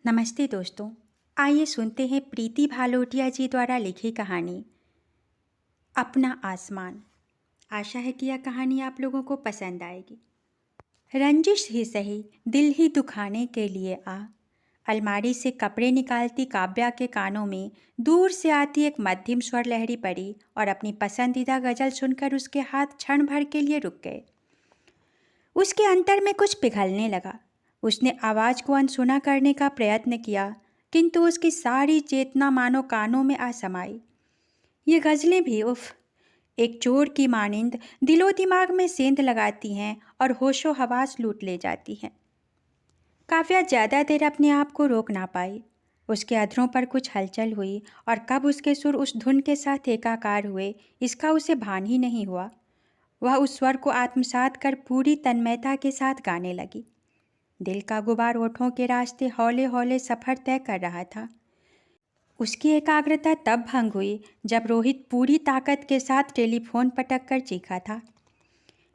नमस्ते दोस्तों। आइए सुनते हैं प्रीति भालोटिया जी द्वारा लिखी कहानी अपना आसमान। आशा है कि यह कहानी आप लोगों को पसंद आएगी। रंजिश ही सही दिल ही दुखाने के लिए आ। अलमारी से कपड़े निकालती काव्या के कानों में दूर से आती एक मध्यम स्वर लहरी पड़ी और अपनी पसंदीदा गजल सुनकर उसके हाथ क्षण भर के लिए रुक गए। उसके अंतर में कुछ पिघलने लगा। उसने आवाज़ को अनसुना करने का प्रयत्न किया, किंतु उसकी सारी चेतना मानो कानों में आ समाई। ये गज़लें भी उफ, एक चोर की मानिंद दिलो दिमाग में सेंध लगाती हैं और होशो हवास लूट ले जाती हैं। काव्या ज़्यादा देर अपने आप को रोक ना पाई। उसके अधरों पर कुछ हलचल हुई और कब उसके सुर उस धुन के साथ एकाकार हुए, इसका उसे भान ही नहीं हुआ। वह उस स्वर को आत्मसात कर पूरी तन्मयता के साथ गाने लगी। दिल का गुबार होठों के रास्ते हौले हौले सफ़र तय कर रहा था। उसकी एकाग्रता तब भंग हुई जब रोहित पूरी ताकत के साथ टेलीफोन पटक कर चीखा था,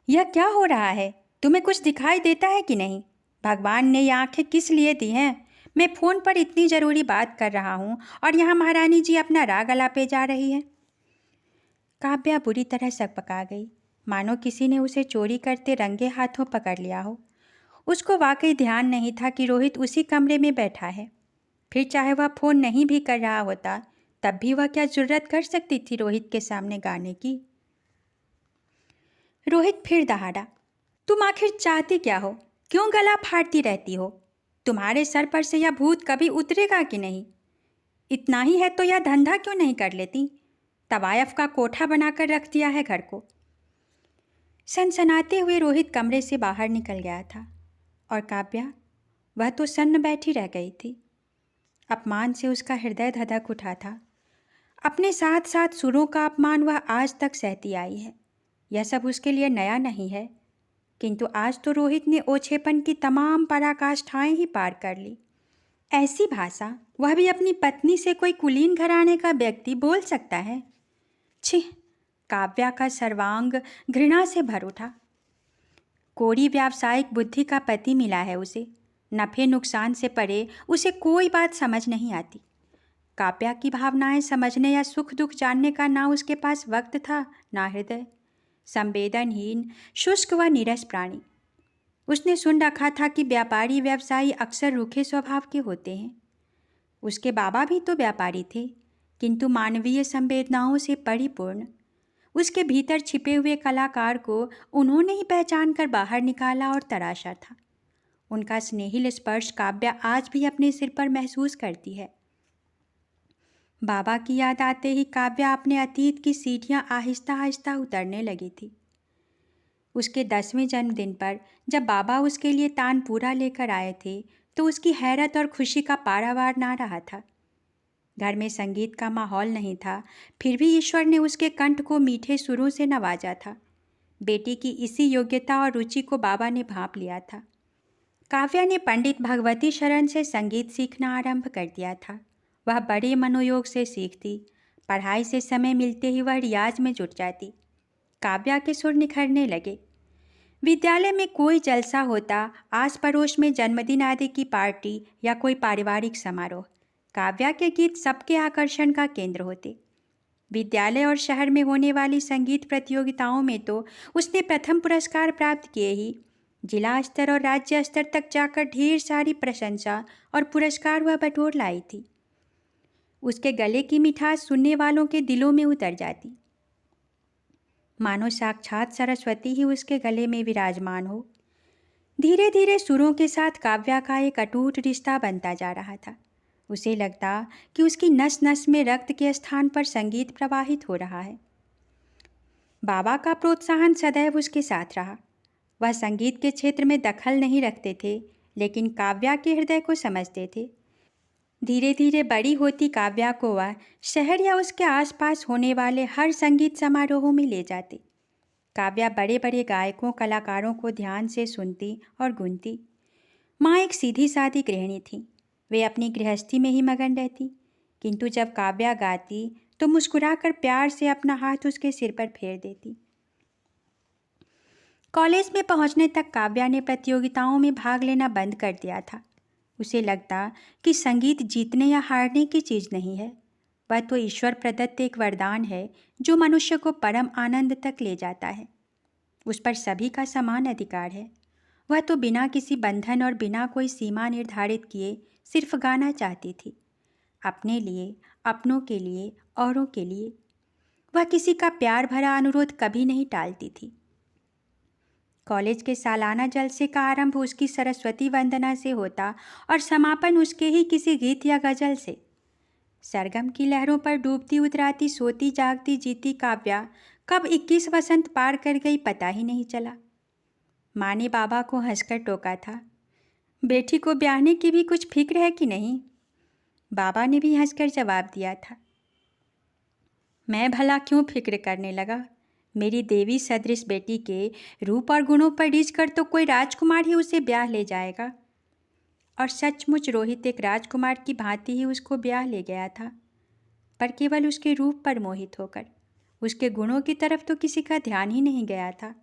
यह क्या हो रहा है? तुम्हें कुछ दिखाई देता है कि नहीं? भगवान ने ये आंखें किस लिए दी हैं? मैं फ़ोन पर इतनी ज़रूरी बात कर रहा हूँ और यहाँ महारानी जी अपना राग अलापे जा रही है। काव्या बुरी तरह सकपका गई, मानो किसी ने उसे चोरी करते रंगे हाथों पकड़ लिया हो। उसको वाकई ध्यान नहीं था कि रोहित उसी कमरे में बैठा है। फिर चाहे वह फ़ोन नहीं भी कर रहा होता, तब भी वह क्या जुर्रत कर सकती थी रोहित के सामने गाने की। रोहित फिर दहाड़ा, तुम आखिर चाहती क्या हो? क्यों गला फाड़ती रहती हो? तुम्हारे सर पर से यह भूत कभी उतरेगा कि नहीं? इतना ही है तो यह धंधा क्यों नहीं कर लेती? तवायफ का कोठा बनाकर रख दिया है घर को। सनसनाते हुए रोहित कमरे से बाहर निकल गया था और काव्या, वह तो सन्न बैठी रह गई थी। अपमान से उसका हृदय धधक उठा था। अपने साथ साथ सुरों का अपमान वह आज तक सहती आई है। यह सब उसके लिए नया नहीं है, किंतु आज तो रोहित ने ओछेपन की तमाम पराकाष्ठाएं ही पार कर ली। ऐसी भाषा वह भी अपनी पत्नी से कोई कुलीन घराने का व्यक्ति बोल सकता है? छी! काव्या का सर्वांग घृणा से भर उठा। कोरी व्यावसायिक बुद्धि का पति मिला है उसे। नफ़े नुकसान से परे उसे कोई बात समझ नहीं आती। काव्या की भावनाएं समझने या सुख दुख जानने का ना उसके पास वक्त था, ना हृदय। संवेदनहीन, शुष्क व नीरस प्राणी। उसने सुन रखा था कि व्यापारी व्यवसायी अक्सर रूखे स्वभाव के होते हैं। उसके बाबा भी तो व्यापारी थे, किंतु मानवीय संवेदनाओं से परिपूर्ण। उसके भीतर छिपे हुए कलाकार को उन्होंने ही पहचान कर बाहर निकाला और तराशा था। उनका स्नेहिल स्पर्श काव्या आज भी अपने सिर पर महसूस करती है। बाबा की याद आते ही काव्या अपने अतीत की सीढ़ियाँ आहिस्ता आहिस्ता उतरने लगी थी। उसके 10वें जन्मदिन पर जब बाबा उसके लिए तानपूरा लेकर आए थे, तो उसकी हैरत और खुशी का पारावार ना रहा था। घर में संगीत का माहौल नहीं था, फिर भी ईश्वर ने उसके कंठ को मीठे सुरों से नवाजा था। बेटी की इसी योग्यता और रुचि को बाबा ने भांप लिया था। काव्या ने पंडित भगवती शरण से संगीत सीखना आरंभ कर दिया था। वह बड़े मनोयोग से सीखती। पढ़ाई से समय मिलते ही वह रियाज में जुट जाती। काव्या के सुर निखरने लगे। विद्यालय में कोई जलसा होता, आस पड़ोस में जन्मदिन आदि की पार्टी या कोई पारिवारिक समारोह, काव्या के गीत सबके आकर्षण का केंद्र होते। विद्यालय और शहर में होने वाली संगीत प्रतियोगिताओं में तो उसने प्रथम पुरस्कार प्राप्त किए ही, जिला स्तर और राज्य स्तर तक जाकर ढेर सारी प्रशंसा और पुरस्कार वह बटोर लाई थी। उसके गले की मिठास सुनने वालों के दिलों में उतर जाती, मानो साक्षात सरस्वती ही उसके गले में विराजमान हो। धीरे धीरे सुरों के साथ काव्या का एक अटूट रिश्ता बनता जा रहा था। उसे लगता कि उसकी नस नस में रक्त के स्थान पर संगीत प्रवाहित हो रहा है। बाबा का प्रोत्साहन सदैव उसके साथ रहा। वह संगीत के क्षेत्र में दखल नहीं रखते थे, लेकिन काव्या के हृदय को समझते थे। धीरे धीरे बड़ी होती काव्या को वह शहर या उसके आसपास होने वाले हर संगीत समारोहों में ले जाते। काव्या बड़े बड़े गायकों कलाकारों को ध्यान से सुनती और गुनती। माँ एक सीधी सादी गृहिणी थी। वे अपनी गृहस्थी में ही मगन रहती, किंतु जब काव्या गाती तो मुस्कुराकर प्यार से अपना हाथ उसके सिर पर फेर देती। कॉलेज में पहुंचने तक काव्या ने प्रतियोगिताओं में भाग लेना बंद कर दिया था। उसे लगता कि संगीत जीतने या हारने की चीज़ नहीं है, वह तो ईश्वर प्रदत्त एक वरदान है जो मनुष्य को परम आनंद तक ले जाता है। उस पर सभी का समान अधिकार है। वह तो बिना किसी बंधन और बिना कोई सीमा निर्धारित किए सिर्फ गाना चाहती थी, अपने लिए, अपनों के लिए, औरों के लिए। वह किसी का प्यार भरा अनुरोध कभी नहीं टालती थी। कॉलेज के सालाना जलसे का आरंभ उसकी सरस्वती वंदना से होता और समापन उसके ही किसी गीत या गज़ल से। सरगम की लहरों पर डूबती उतराती सोती जागती जीती काव्या कब 21 वसंत पार कर गई पता ही नहीं चला। माँ ने बाबा को हंसकर टोका था, बेटी को ब्याहने की भी कुछ फिक्र है कि नहीं? बाबा ने भी हंसकर जवाब दिया था, मैं भला क्यों फिक्र करने लगा? मेरी देवी सदृश बेटी के रूप और गुणों पर रीझ कर तो कोई राजकुमार ही उसे ब्याह ले जाएगा। और सचमुच रोहित एक राजकुमार की भांति ही उसको ब्याह ले गया था, पर केवल उसके रूप पर मोहित होकर। उसके गुणों की तरफ तो किसी का ध्यान ही नहीं गया था।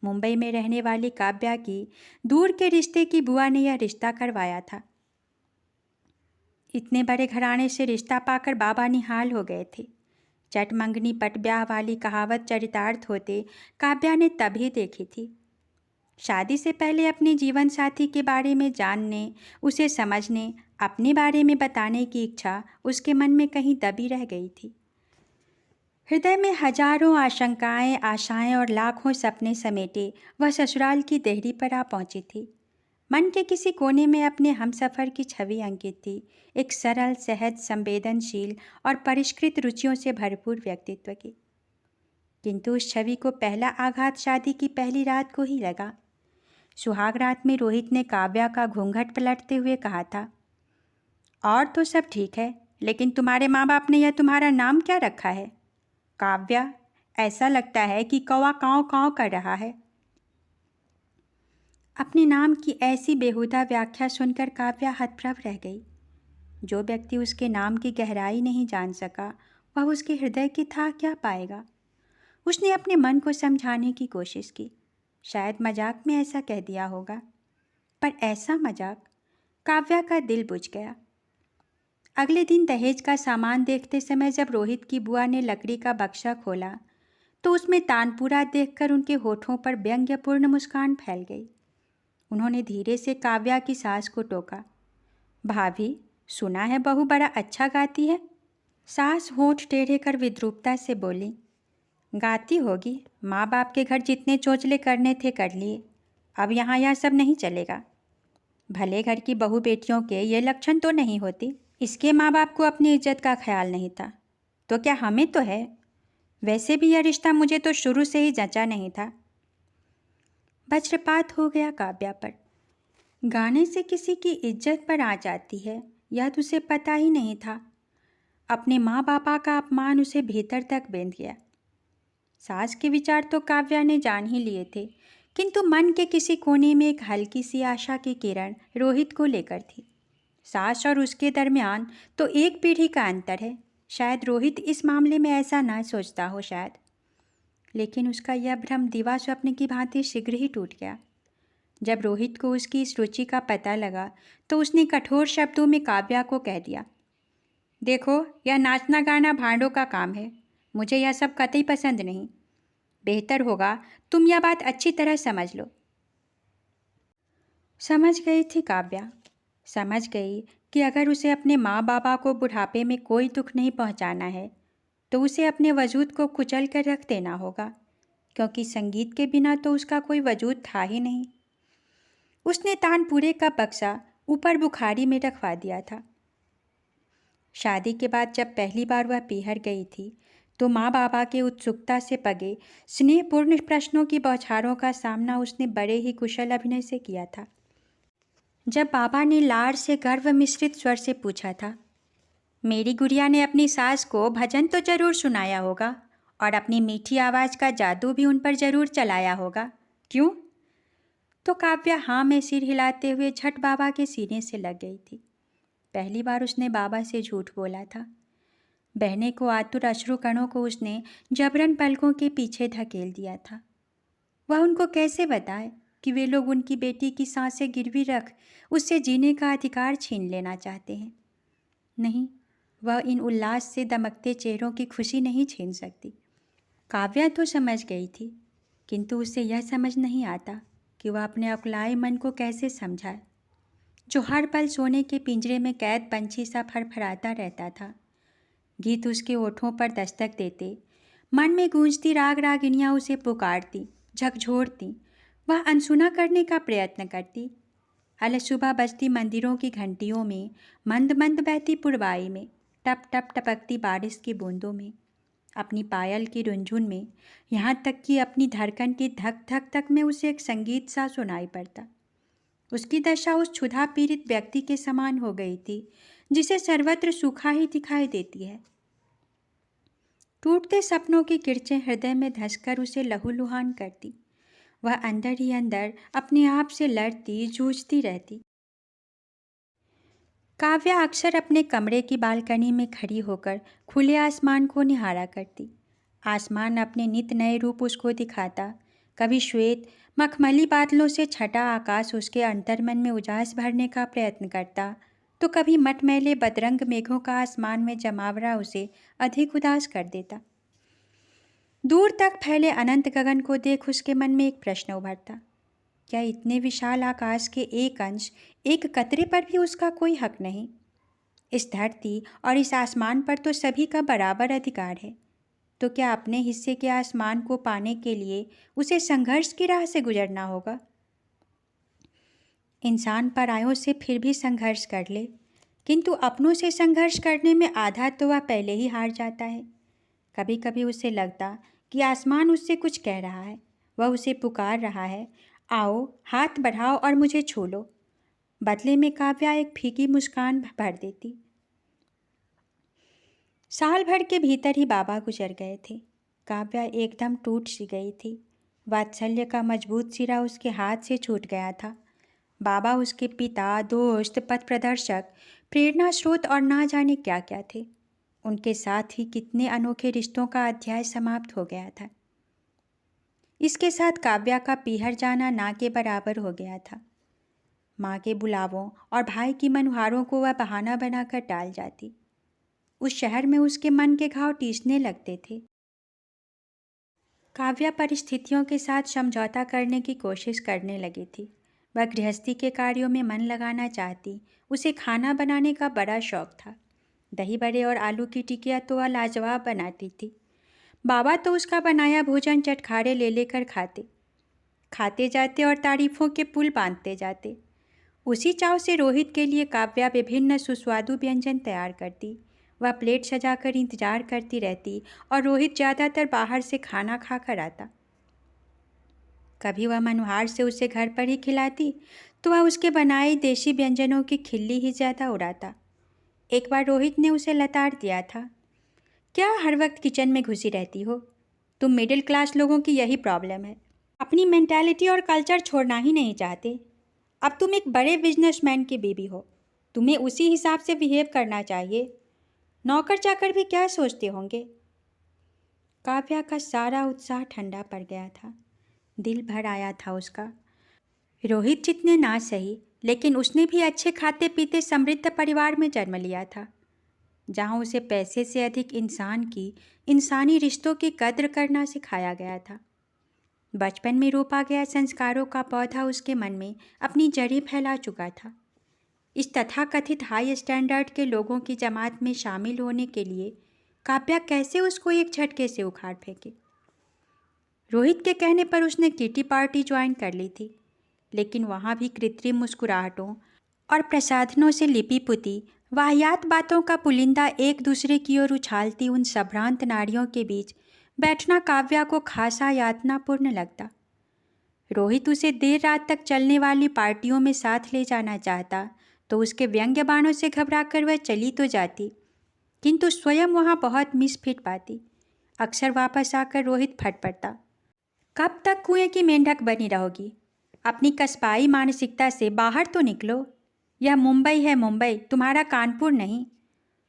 मुंबई में रहने वाली काव्या की दूर के रिश्ते की बुआ ने यह रिश्ता करवाया था। इतने बड़े घराने से रिश्ता पाकर बाबा निहाल हो गए थे। चट मंगनी पट ब्याह वाली कहावत चरितार्थ होते काव्या ने तभी देखी थी। शादी से पहले अपने जीवन साथी के बारे में जानने, उसे समझने, अपने बारे में बताने की इच्छा उसके मन में कहीं दबी रह गई थी। हृदय में हजारों आशंकाएं, आशाएं और लाखों सपने समेटे वह ससुराल की देहरी पर आ पहुंची थी। मन के किसी कोने में अपने हमसफ़र की छवि अंकित थी, एक सरल, सहज, संवेदनशील और परिष्कृत रुचियों से भरपूर व्यक्तित्व की। किंतु उस छवि को पहला आघात शादी की पहली रात को ही लगा। सुहाग रात में रोहित ने काव्या का घूंघट पलटते हुए कहा था, और तो सब ठीक है, लेकिन तुम्हारे माँ बाप ने यह तुम्हारा नाम क्या रखा है? काव्या, ऐसा लगता है कि कौवा काँव काँव कर रहा है। अपने नाम की ऐसी बेहुदा व्याख्या सुनकर काव्या हतप्रभ रह गई। जो व्यक्ति उसके नाम की गहराई नहीं जान सका, वह उसके हृदय की था क्या पाएगा? उसने अपने मन को समझाने की कोशिश की। शायद मजाक में ऐसा कह दिया होगा, पर ऐसा मजाक। काव्या का दिल बुझ गया। अगले दिन दहेज का सामान देखते समय जब रोहित की बुआ ने लकड़ी का बक्सा खोला तो उसमें तानपुरा देखकर उनके होठों पर व्यंग्यपूर्ण मुस्कान फैल गई। उन्होंने धीरे से काव्या की सास को टोका, भाभी, सुना है बहू बड़ा अच्छा गाती है? सास होठ टेढ़े कर विद्रूपता से बोली, गाती होगी, माँ बाप के घर जितने चोचले करने थे कर लिए, अब यहाँ यह सब नहीं चलेगा। भले घर की बहू बेटियों के ये लक्षण तो नहीं होती। इसके माँ बाप को अपनी इज्जत का ख्याल नहीं था, तो क्या हमें तो है? वैसे भी यह रिश्ता मुझे तो शुरू से ही जचा नहीं था। वज्रपात हो गया काव्या पर। गाने से किसी की इज्जत पर आ जाती है, यह तो उसे पता ही नहीं था। अपने माँ बापा का अपमान उसे भीतर तक बेंध गया। सास के विचार तो काव्या ने जान ही लिए थे, किंतु मन के किसी कोने में एक हल्की सी आशा की किरण रोहित को लेकर थी। सास और उसके दरमियान तो एक पीढ़ी का अंतर है। शायद रोहित इस मामले में ऐसा ना सोचता हो, शायद, लेकिन उसका यह भ्रम दिवा स्वप्न की भांति शीघ्र ही टूट गया। जब रोहित को उसकी इस रुचि का पता लगा तो उसने कठोर शब्दों में काव्या को कह दिया, देखो, यह नाचना गाना भांडों का काम है, मुझे यह सब कतई पसंद नहीं। बेहतर होगा तुम यह बात अच्छी तरह समझ लो। समझ गई थी काव्या, समझ गई कि अगर उसे अपने माँ बाबा को बुढ़ापे में कोई दुख नहीं पहुँचाना है तो उसे अपने वजूद को कुचल कर रख देना होगा, क्योंकि संगीत के बिना तो उसका कोई वजूद था ही नहीं। उसने तानपुरे का बक्सा ऊपर बुखारी में रखवा दिया था। शादी के बाद जब पहली बार वह पीहर गई थी तो माँ बाबा के उत्सुकता से पगे स्नेहपूर्ण प्रश्नों की बौछारों का सामना उसने बड़े ही कुशल अभिनय से किया था। जब बाबा ने लाड़ से गर्व मिश्रित स्वर से पूछा था, मेरी गुड़िया ने अपनी सास को भजन तो जरूर सुनाया होगा और अपनी मीठी आवाज़ का जादू भी उन पर जरूर चलाया होगा, क्यों? तो काव्या हाँ में सिर हिलाते हुए झट बाबा के सीने से लग गई थी। पहली बार उसने बाबा से झूठ बोला था। बहने को आतुर अश्रु कणों को उसने जबरन पलकों के पीछे धकेल दिया था। वह उनको कैसे बताए? कि वे लोग उनकी बेटी की सांसें गिरवी रख उससे जीने का अधिकार छीन लेना चाहते हैं। नहीं, वह इन उल्लास से दमकते चेहरों की खुशी नहीं छीन सकती। काव्या तो समझ गई थी, किंतु उसे यह समझ नहीं आता कि वह अपने अकुलाए मन को कैसे समझाए, जो हर पल सोने के पिंजरे में कैद पंछी सा फड़फड़ाता रहता था। गीत उसके ओठों पर दस्तक देते, मन में गूंजती राग रागिनियाँ उसे पुकारती, झकझोरती। वह अनसुना करने का प्रयत्न करती। अलग सुबह बजती मंदिरों की घंटियों में, मंद मंद बहती पुरवाई में, टप टप टपकती बारिश की बूंदों में, अपनी पायल की रुंझुन में, यहाँ तक कि अपनी धड़कन की धक धक तक में उसे एक संगीत सा सुनाई पड़ता। उसकी दशा उस क्षुधा पीड़ित व्यक्ति के समान हो गई थी जिसे सर्वत्र सूखा ही दिखाई देती है। टूटते सपनों की किरचें हृदय में धंसकर उसे लहूलुहान करती। वह अंदर ही अंदर अपने आप से लड़ती, जूझती रहती। काव्या अक्सर अपने कमरे की बालकनी में खड़ी होकर खुले आसमान को निहारा करती। आसमान अपने नित नए रूप उसको दिखाता। कभी श्वेत मखमली बादलों से छटा आकाश उसके अंतर्मन में उजास भरने का प्रयत्न करता, तो कभी मटमैले बदरंग मेघों का आसमान में जमावड़ा उसे अधिक उदास कर देता। दूर तक फैले अनंत गगन को देख उसके मन में एक प्रश्न उभरता, क्या इतने विशाल आकाश के एक अंश, एक कतरे पर भी उसका कोई हक नहीं? इस धरती और इस आसमान पर तो सभी का बराबर अधिकार है, तो क्या अपने हिस्से के आसमान को पाने के लिए उसे संघर्ष की राह से गुजरना होगा? इंसान परायों से फिर भी संघर्ष कर ले, किंतु अपनों से संघर्ष करने में आधा तो वह पहले ही हार जाता है। कभी कभी उसे लगता कि आसमान उससे कुछ कह रहा है, वह उसे पुकार रहा है, आओ हाथ बढ़ाओ और मुझे छू लो। बदले में काव्या एक फीकी मुस्कान भर देती। साल भर के भीतर ही बाबा गुजर गए थे। काव्या एकदम टूट सी गई थी। वात्सल्य का मजबूत सिरा उसके हाथ से छूट गया था। बाबा उसके पिता, दोस्त, पथ प्रदर्शक, प्रेरणा स्रोत और ना जाने क्या क्या थे। उनके साथ ही कितने अनोखे रिश्तों का अध्याय समाप्त हो गया था। इसके साथ काव्या का पीहर जाना ना के बराबर हो गया था। माँ के बुलावों और भाई की मनुहारों को वह बहाना बनाकर टाल जाती। उस शहर में उसके मन के घाव टीसने लगते थे। काव्या परिस्थितियों के साथ समझौता करने की कोशिश करने लगी थी। वह गृहस्थी के कार्यों में मन लगाना चाहती। उसे खाना बनाने का बड़ा शौक था। दही बड़े और आलू की टिकिया तो वह लाजवाब बनाती थी। बाबा तो उसका बनाया भोजन चटखारे ले लेकर खाते जाते और तारीफों के पुल बांधते जाते। उसी चाव से रोहित के लिए काव्या विभिन्न सुस्वादु व्यंजन तैयार करती। वह प्लेट सजाकर इंतजार करती रहती और रोहित ज़्यादातर बाहर से खाना खा कर आता। कभी वह मनुहार से उसे घर पर ही खिलाती, तो वह उसके बनाए देशी व्यंजनों की खिल्ली ही ज़्यादा उड़ाता। एक बार रोहित ने उसे लताड़ दिया था, क्या हर वक्त किचन में घुसी रहती हो? तुम मिडिल क्लास लोगों की यही प्रॉब्लम है, अपनी मेंटालिटी और कल्चर छोड़ना ही नहीं चाहते। अब तुम एक बड़े बिजनेसमैन की बीवी हो, तुम्हें उसी हिसाब से बिहेव करना चाहिए। नौकर चाकर भी क्या सोचते होंगे? काव्या का सारा उत्साह ठंडा पड़ गया था। दिल भर आया था उसका। रोहित जितने ना सही, लेकिन उसने भी अच्छे खाते पीते समृद्ध परिवार में जन्म लिया था, जहाँ उसे पैसे से अधिक इंसान की, इंसानी रिश्तों की कद्र करना सिखाया गया था। बचपन में रोपा गया संस्कारों का पौधा उसके मन में अपनी जड़ें फैला चुका था। इस तथाकथित हाई स्टैंडर्ड के लोगों की जमात में शामिल होने के लिए काव्या कैसे उसको एक झटके से उखाड़ फेंके। रोहित के कहने पर उसने किटी पार्टी ज्वाइन कर ली थी, लेकिन वहाँ भी कृत्रिम मुस्कुराहटों और प्रसाधनों से लिपी पुती वाहियात बातों का पुलिंदा एक दूसरे की ओर उछालती उन संभ्रांत नारियों के बीच बैठना काव्या को खासा यातनापूर्ण लगता। रोहित उसे देर रात तक चलने वाली पार्टियों में साथ ले जाना चाहता, तो उसके व्यंग्य बाणों से घबराकर वह चली तो जाती, किंतु स्वयं वहाँ बहुत मिस फिट पाती। अक्सर वापस आकर रोहित फट पड़ता, कब तक कुएं की मेंढक बनी रहोगी? अपनी कस्बाई मानसिकता से बाहर तो निकलो। यह मुंबई है, मुंबई, तुम्हारा कानपुर नहीं।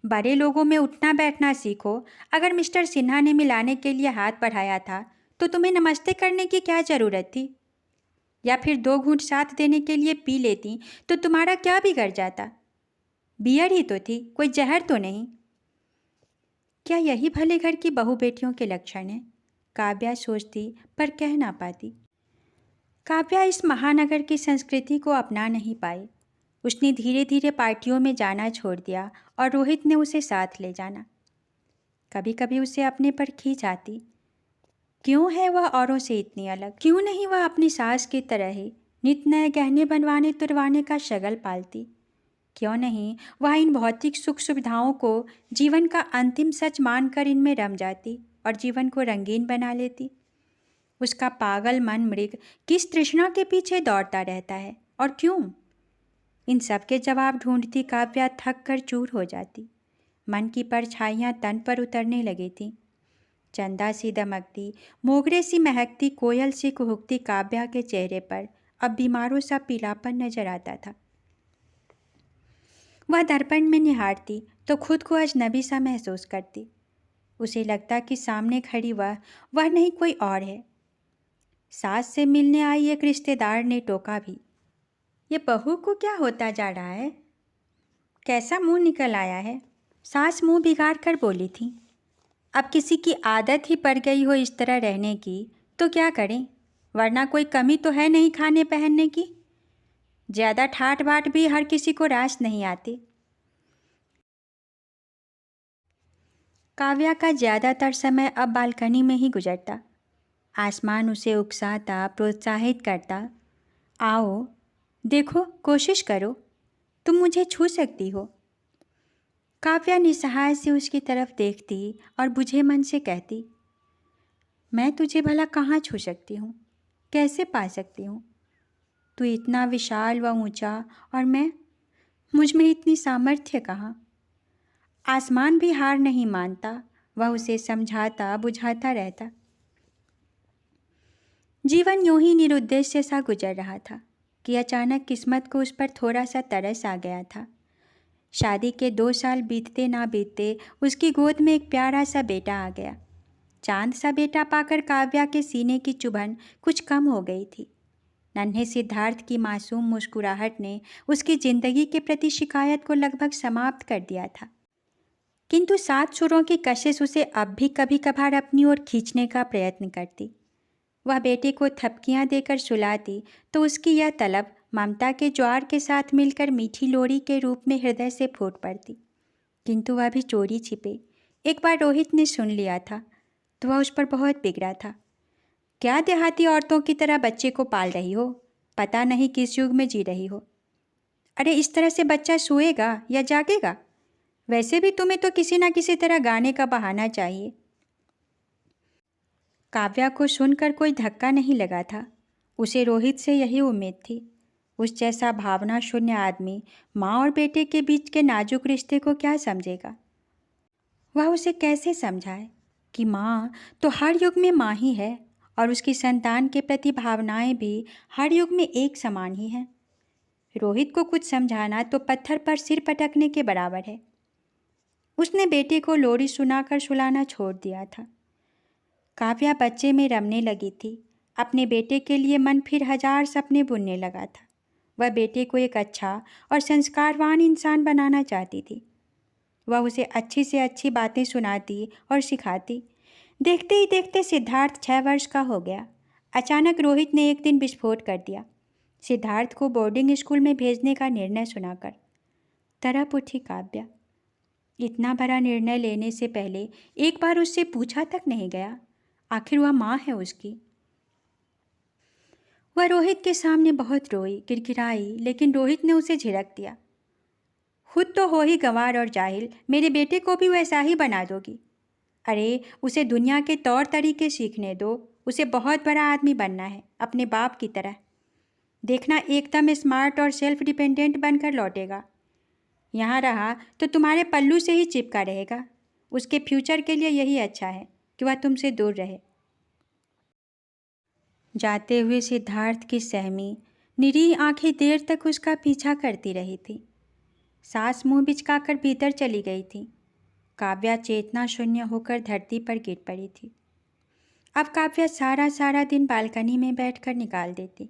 बड़े लोगों में उठना बैठना सीखो। अगर मिस्टर सिन्हा ने मिलाने के लिए हाथ बढ़ाया था, तो तुम्हें नमस्ते करने की क्या ज़रूरत थी? या फिर 2 घूंट साथ देने के लिए पी लेती तो तुम्हारा क्या बिगड़ जाता? बियर ही तो थी, कोई जहर तो नहीं। क्या यही भले घर की बहू बेटियों के लक्षण हैं? काव्या सोचती पर कह ना पाती। काव्या इस महानगर की संस्कृति को अपना नहीं पाई। उसने धीरे धीरे पार्टियों में जाना छोड़ दिया और रोहित ने उसे साथ ले जाना। कभी कभी उसे अपने पर खींच आती। क्यों है वह औरों से इतनी अलग? क्यों नहीं वह अपनी सास की तरह ही नित नए गहने बनवाने तुरवाने का शगल पालती? क्यों नहीं वह इन भौतिक सुख सुविधाओं को जीवन का अंतिम सच मानकर इनमें रम जाती और जीवन को रंगीन बना लेती? उसका पागल मन मृग किस तृष्णा के पीछे दौड़ता रहता है और क्यों? इन सब के जवाब ढूंढती काव्या थक कर चूर हो जाती। मन की परछाइयाँ तन पर उतरने लगी थीं। चंदा सी दमकती, मोगरे सी महकती, कोयल सी कुहुकती काव्या के चेहरे पर अब बीमारों सा पीलापन नजर आता था। वह दर्पण में निहारती तो खुद को अजनबी सा महसूस करती। उसे लगता कि सामने खड़ी वह नहीं कोई और है। सास से मिलने आई एक रिश्तेदार ने टोका भी, ये बहू को क्या होता जा रहा है? कैसा मुंह निकल आया है? सास मुंह बिगाड़ कर बोली थी, अब किसी की आदत ही पड़ गई हो इस तरह रहने की तो क्या करें, वरना कोई कमी तो है नहीं खाने पहनने की। ज़्यादा ठाट बाट भी हर किसी को रास नहीं आती। काव्या का ज़्यादातर समय अब बालकनी में ही गुजरता। आसमान उसे उकसाता, प्रोत्साहित करता, आओ देखो, कोशिश करो, तुम मुझे छू सकती हो। काव्या निसहाय से उसकी तरफ देखती और बुझे मन से कहती, मैं तुझे भला कहाँ छू सकती हूँ, कैसे पा सकती हूँ? तू इतना विशाल व ऊंचा और मैं, मुझ में इतनी सामर्थ्य कहाँ? आसमान भी हार नहीं मानता, वह उसे समझाता बुझाता रहता। जीवन यूं ही निरुद्देश्य सा गुजर रहा था कि अचानक किस्मत को उस पर थोड़ा सा तरस आ गया था। शादी के 2 साल बीतते ना बीतते उसकी गोद में एक प्यारा सा बेटा आ गया। चांद सा बेटा पाकर काव्या के सीने की चुभन कुछ कम हो गई थी। नन्हे सिद्धार्थ की मासूम मुस्कुराहट ने उसकी जिंदगी के प्रति शिकायत को लगभग समाप्त कर दिया था। किंतु 7 सुरों की कशिश उसे अब भी कभी कभार अपनी ओर खींचने का प्रयत्न करती। वह बेटे को थपकियां देकर सुलाती तो उसकी यह तलब ममता के ज्वार के साथ मिलकर मीठी लोरी के रूप में हृदय से फूट पड़ती। किंतु वह भी चोरी छिपे एक बार रोहित ने सुन लिया था तो वह उस पर बहुत बिगड़ा था। क्या देहाती औरतों की तरह बच्चे को पाल रही हो, पता नहीं किस युग में जी रही हो। अरे इस तरह से बच्चा सोएगा या जागेगा? वैसे भी तुम्हें तो किसी ना किसी तरह गाने का बहाना चाहिए। काव्या को सुनकर कोई धक्का नहीं लगा था। उसे रोहित से यही उम्मीद थी। उस जैसा भावना शून्य आदमी माँ और बेटे के बीच के नाजुक रिश्ते को क्या समझेगा? वह उसे कैसे समझाए कि माँ तो हर युग में माँ ही है और उसकी संतान के प्रति भावनाएं भी हर युग में एक समान ही हैं। रोहित को कुछ समझाना तो पत्थर पर सिर पटकने के बराबर है। उसने बेटे को लोरी सुनाकर सुलाना छोड़ दिया था। काव्या बच्चे में रमने लगी थी। अपने बेटे के लिए मन फिर 1000 सपने बुनने लगा था। वह बेटे को एक अच्छा और संस्कारवान इंसान बनाना चाहती थी। वह उसे अच्छी से अच्छी बातें सुनाती और सिखाती। देखते ही देखते सिद्धार्थ 6 वर्ष का हो गया। अचानक रोहित ने एक दिन विस्फोट कर दिया। सिद्धार्थ को बोर्डिंग स्कूल में भेजने का निर्णय सुनाकर तड़प उठी काव्या। इतना बड़ा निर्णय लेने से पहले एक बार उससे पूछा तक नहीं गया, आखिर वह माँ है उसकी। वह रोहित के सामने बहुत रोई, गिड़गिड़ाई, लेकिन रोहित ने उसे झिड़क दिया। खुद तो हो ही गंवार और जाहिल, मेरे बेटे को भी वैसा ही बना दोगी। अरे उसे दुनिया के तौर तरीके सीखने दो। उसे बहुत बड़ा आदमी बनना है, अपने बाप की तरह। देखना एकदम स्मार्ट और सेल्फ डिपेंडेंट बनकर लौटेगा। यहाँ रहा तो तुम्हारे पल्लू से ही चिपका रहेगा। उसके फ्यूचर के लिए यही अच्छा है कि वह तुमसे दूर रहे। जाते हुए सिद्धार्थ की सहमी निरीह आंखें देर तक उसका पीछा करती रही थी। सांस मुंह बिचकाकर भीतर चली गई थी। काव्या चेतना शून्य होकर धरती पर गिर पड़ी थी। अब काव्या सारा दिन बालकनी में बैठकर निकाल देती।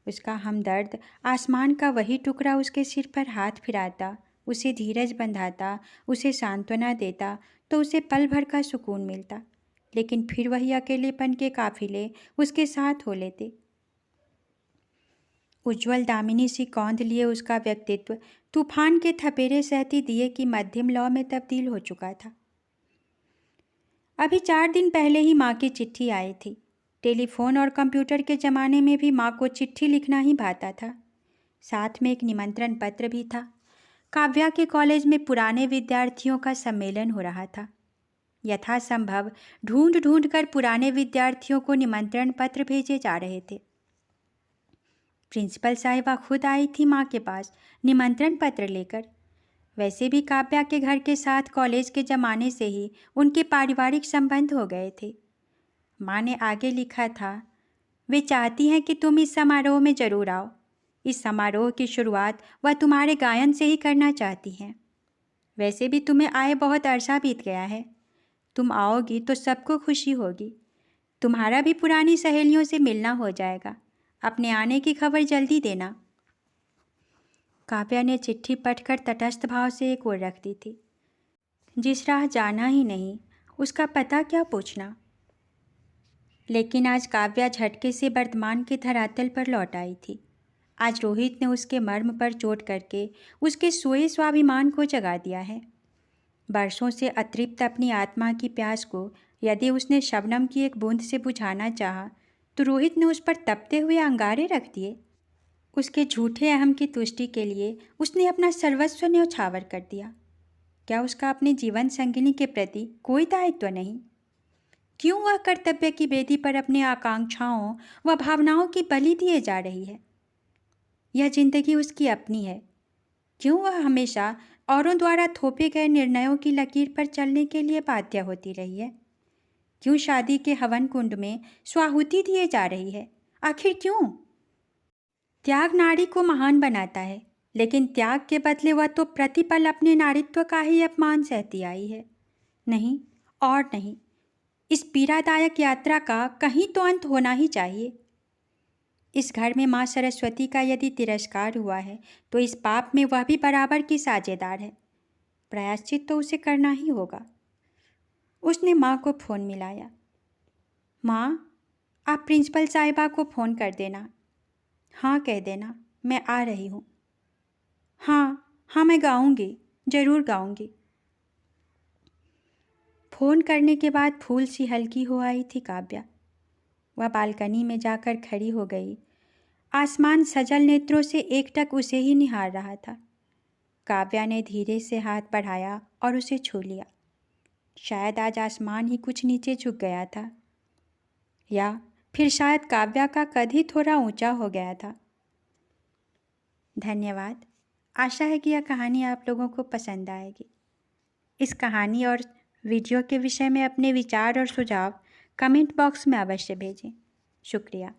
उसका हमदर्द आसमान का वही टुकड़ा उसके सिर पर हाथ फिराता, उसे धीरज बंधाता, उसे सांत्वना देता तो उसे पल भर का सुकून मिलता। लेकिन फिर वही अकेलेपन के काफिले उसके साथ हो लेते। उज्ज्वल दामिनी सी कौंध लिए उसका व्यक्तित्व तूफान के थपेरे सहती दिए की मध्यम लौ में तब्दील हो चुका था। अभी 4 दिन पहले ही माँ की चिट्ठी आई थी। टेलीफोन और कंप्यूटर के ज़माने में भी माँ को चिट्ठी लिखना ही भाता था। साथ में एक निमंत्रण पत्र भी था। काव्या के कॉलेज में पुराने विद्यार्थियों का सम्मेलन हो रहा था। यथासंभव ढूंढ ढूंढ कर पुराने विद्यार्थियों को निमंत्रण पत्र भेजे जा रहे थे। प्रिंसिपल साहिबा खुद आई थी माँ के पास निमंत्रण पत्र लेकर। वैसे भी काव्या के घर के साथ कॉलेज के ज़माने से ही उनके पारिवारिक संबंध हो गए थे। माँ ने आगे लिखा था, वे चाहती हैं कि तुम इस समारोह में ज़रूर आओ। इस समारोह की शुरुआत वह तुम्हारे गायन से ही करना चाहती हैं। वैसे भी तुम्हें आए बहुत अरसा बीत गया है। तुम आओगी तो सबको खुशी होगी। तुम्हारा भी पुरानी सहेलियों से मिलना हो जाएगा। अपने आने की खबर जल्दी देना। काव्या ने चिट्ठी पढ़कर तटस्थ भाव से एक ओर रख दी थी। जिस राह जाना ही नहीं, उसका पता क्या पूछना। लेकिन आज काव्या झटके से वर्तमान के धरातल पर लौट आई थी। आज रोहित ने उसके मर्म पर चोट करके उसके सोए स्वाभिमान को जगा दिया है। बरसों से अतृप्त अपनी आत्मा की प्यास को यदि उसने शबनम की एक बूंद से बुझाना चाहा तो रोहित ने उस पर तपते हुए अंगारे रख दिए। उसके झूठे अहम की तुष्टि के लिए उसने अपना सर्वस्व न्यौछावर कर दिया। क्या उसका अपने जीवन संगिनी के प्रति कोई दायित्व नहीं? क्यों वह कर्तव्य की वेदी पर अपनी आकांक्षाओं व भावनाओं की बलि दिए जा रही है? यह जिंदगी उसकी अपनी है। क्यों वह हमेशा औरों द्वारा थोपे गए निर्णयों की लकीर पर चलने के लिए बाध्य होती रही है? क्यों शादी के हवन कुंड में स्वाहुति दिए जा रही है? आखिर क्यों? त्याग नारी को महान बनाता है, लेकिन त्याग के बदले वह तो प्रतिपल अपने नारीत्व का ही अपमान सहती आई है। नहीं और नहीं, इस पीड़ादायक यात्रा का कहीं तो अंत होना ही चाहिए। इस घर में माँ सरस्वती का यदि तिरस्कार हुआ है तो इस पाप में वह भी बराबर की साझेदार है। प्रायश्चित तो उसे करना ही होगा। उसने माँ को फ़ोन मिलाया। माँ, आप प्रिंसिपल साहिबा को फ़ोन कर देना। हाँ कह देना, मैं आ रही हूँ। हाँ मैं गाऊंगी, ज़रूर गाऊंगी। फ़ोन करने के बाद फूल सी हल्की हो आई थी काव्या। वह बालकनी में जाकर खड़ी हो गई। आसमान सजल नेत्रों से एकटक उसे ही निहार रहा था। काव्या ने धीरे से हाथ बढ़ाया और उसे छू लिया। शायद आज आसमान ही कुछ नीचे झुक गया था, या फिर शायद काव्या का कद ही थोड़ा ऊंचा हो गया था। धन्यवाद। आशा है कि यह कहानी आप लोगों को पसंद आएगी। इस कहानी और वीडियो के विषय में अपने विचार और सुझाव कमेंट बॉक्स में अवश्य भेजें। शुक्रिया।